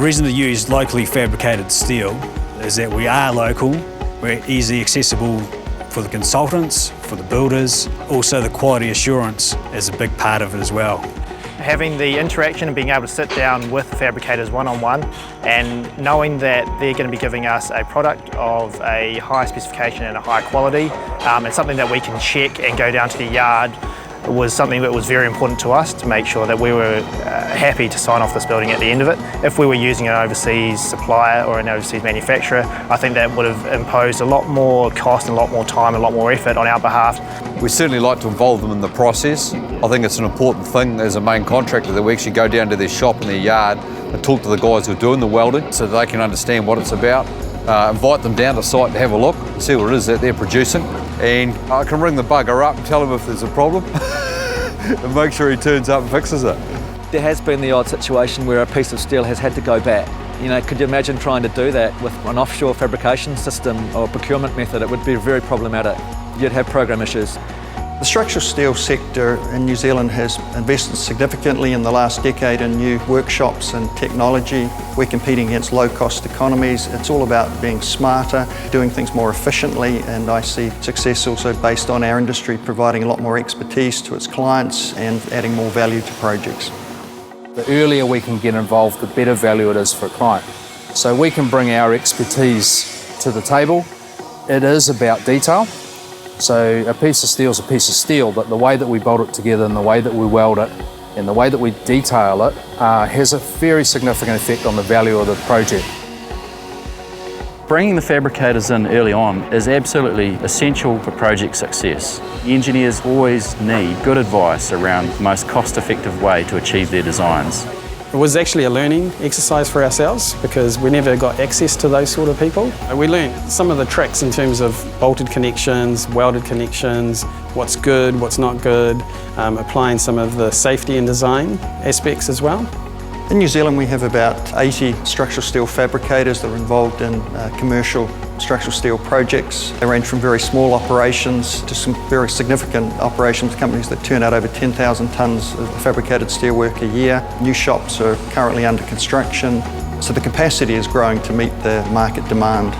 reason to use locally fabricated steel is that we are local, we're easily accessible for the consultants, for the builders. Also the quality assurance is a big part of it as well. Having the interaction and being able to sit down with the fabricators one-on-one and knowing that they're going to be giving us a product of a high specification and a high quality, and something that we can check and go down to the yard, was something that was very important to us to make sure that we were happy to sign off this building at the end of it. If we were using an overseas supplier or an overseas manufacturer, I think that would have imposed a lot more cost and a lot more time and a lot more effort on our behalf. We certainly like to involve them in the process. I think it's an important thing as a main contractor that we actually go down to their shop and their yard and talk to the guys who are doing the welding so they can understand what it's about. Invite them down to site to have a look and see what it is that they're producing. And I can ring the bugger up and tell him if there's a problem and make sure he turns up and fixes it. There has been the odd situation where a piece of steel has had to go back. You know, could you imagine trying to do that with an offshore fabrication system or procurement method? It would be very problematic. You'd have program issues. The structural steel sector in New Zealand has invested significantly in the last decade in new workshops and technology. We're competing against low-cost economies. It's all about being smarter, doing things more efficiently, and I see success also based on our industry providing a lot more expertise to its clients and adding more value to projects. The earlier we can get involved, the better value it is for a client. So we can bring our expertise to the table. It is about detail. So a piece of steel is a piece of steel, but the way that we bolt it together and the way that we weld it and the way that we detail it has a very significant effect on the value of the project. Bringing the fabricators in early on is absolutely essential for project success. The engineers always need good advice around the most cost-effective way to achieve their designs. It was actually a learning exercise for ourselves because we never got access to those sort of people. We learned some of the tricks in terms of bolted connections, welded connections, what's good, what's not good, applying some of the safety and design aspects as well. In New Zealand we have about 80 structural steel fabricators that are involved in commercial structural steel projects. They range from very small operations to some very significant operations, companies that turn out over 10,000 tonnes of fabricated steelwork a year. New shops are currently under construction, so the capacity is growing to meet the market demand.